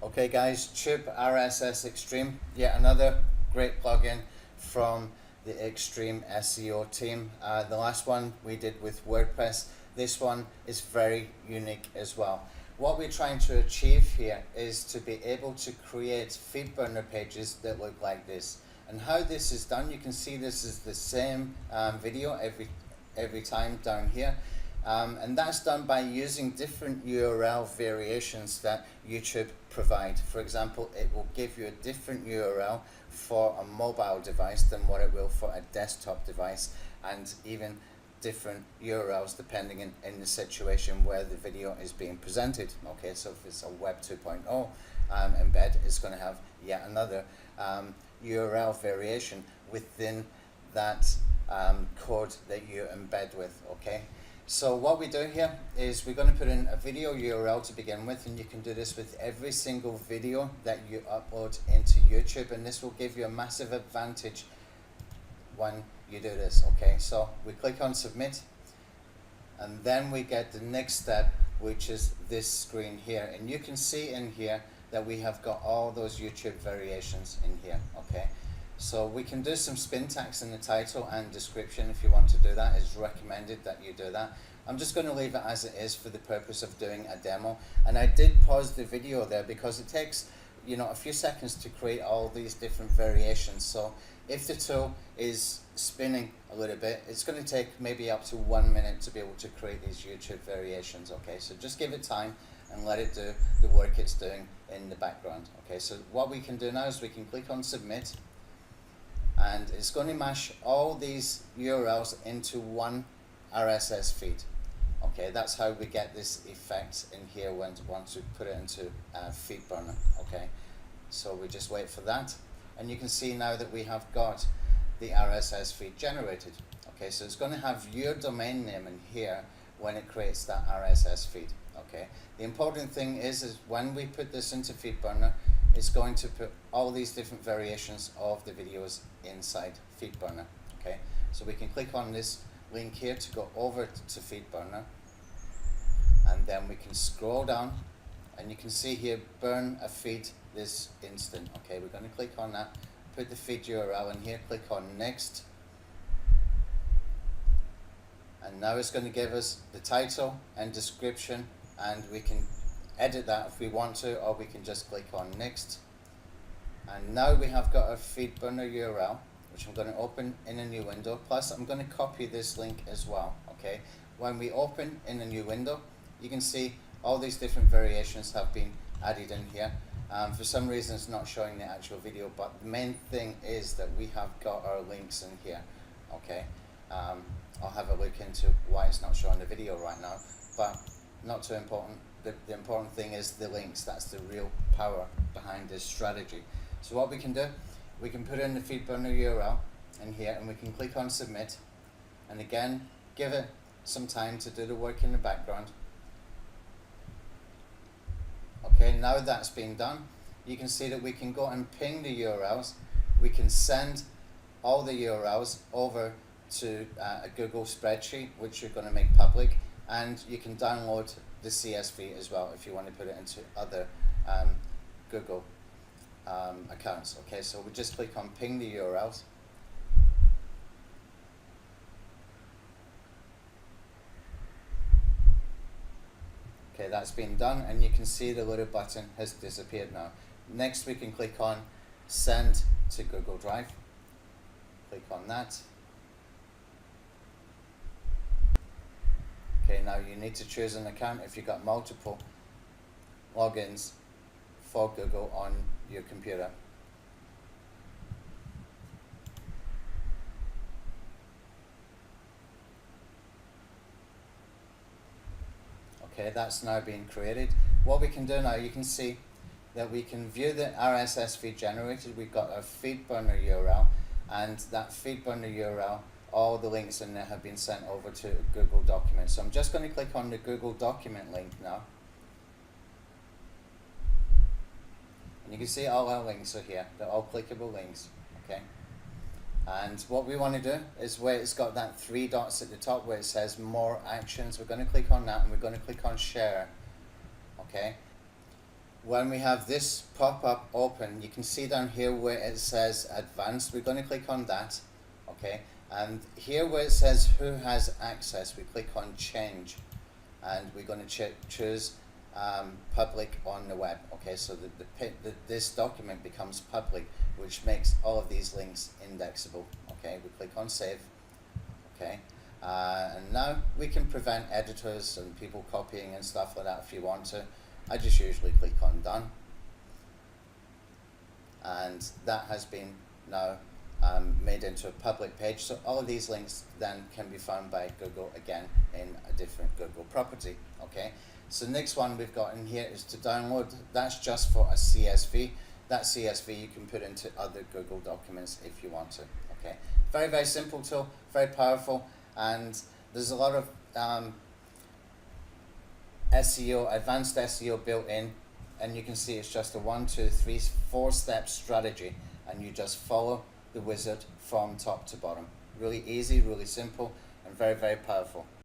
Okay guys, Tube RSS Xtreme, yet another great plugin from the Extreme SEO team. The last one we did with WordPress. This one is very unique as well. What we're trying to achieve here is to be able to create feed burner pages that look like this. And how this is done, you can see this is the same video every time down here. And that's done by using different URL variations that YouTube provide. For example, it will give you a different URL for a mobile device than what it will for a desktop device, and even different URLs depending in the situation where the video is being presented. Okay, so if it's a Web 2.0 embed, it's going to have yet another URL variation within that code that you embed with. Okay. So what we do here is we're going to put in a video URL to begin with, and you can do this with every single video that you upload into YouTube, and this will give you a massive advantage when you do this. Okay, so we click on submit, and then we get the next step, which is this screen here, and you can see in here that we have got all those YouTube variations in here. Okay, so we can do some spin tags in the title and description. If you want to do that, it's recommended that you do that. I'm just going to leave it as it is for the purpose of doing a demo. And I did pause the video there because it takes, a few seconds to create all these different variations. So if the tool is spinning a little bit, it's going to take maybe up to 1 minute to be able to create these YouTube variations. Okay, so just give it time and let it do the work it's doing in the background. Okay, so what we can do now is we can click on submit, and it's going to mash all these URLs into one RSS feed. Okay, that's how we get this effect in here once we put it into feed burner. Okay, so we just wait for that, and you can see now that we have got the RSS feed generated. Okay, so it's going to have your domain name in here when it creates that RSS feed. Okay, the important thing is when we put this into feed burner, it's going to put all these different variations of the videos inside FeedBurner. Okay, so we can click on this link here to go over to FeedBurner, and then we can scroll down, and you can see here burn a feed this instant. Okay, we're going to click on that, put the feed URL in here, click on next, and now it's going to give us the title and description, and we can edit that if we want to, or we can just click on next. And now we have got a feed burner URL, which I'm going to open in a new window. Plus I'm going to copy this link as well. Okay, when we open in a new window, you can see all these different variations have been added in here. For some reason it's not showing the actual video, but the main thing is that we have got our links in here. Okay, I'll have a look into why it's not showing the video right now, but not too important. The important thing is the links. That's the real power behind this strategy. So what we can do, we can put in the feed burner URL in here, and we can click on submit, and again give it some time to do the work in the background. Okay, now that's been done, you can see that we can go and ping the URLs. We can send all the URLs over to a Google spreadsheet, which you're going to make public, and you can download the CSV as well if you want to put it into other Google accounts. Okay, so we just click on ping the URLs. Okay, that's been done, and you can see the little button has disappeared now. Next we can click on send to Google Drive. Click on that. Okay, now you need to choose an account if you've got multiple logins for Google on your computer. Okay, that's now been created. What we can do now, you can see that we can view the RSS feed generated. We've got a feed burner URL, and that feed burner URL, all the links in there have been sent over to Google Documents. So I'm just going to click on the Google Document link now. And you can see all our links are here. They're all clickable links. Okay. And what we want to do is where it's got that 3 dots at the top where it says more actions, we're going to click on that, and we're going to click on share. Okay. when we have this pop-up open, you can see down here where it says advanced. We're going to click on that, okay, and here where it says who has access, we click on change, and we're going to choose public on the web, okay, so this document becomes public, which makes all of these links indexable, okay. We click on save, okay, and now we can prevent editors and people copying and stuff like that if you want to. I just usually click on done, and that has been now made into a public page, so all of these links then can be found by Google again in a different Google property, okay. So next one we've got in here is to download. That's just for a CSV. That CSV you can put into other Google documents if you want to, okay. Very, very simple tool, very powerful, and there's a lot of SEO, advanced SEO built in, and you can see it's just a 1, 2, 3, 4-step strategy, and you just follow the wizard from top to bottom. Really easy, really simple, and very, very powerful.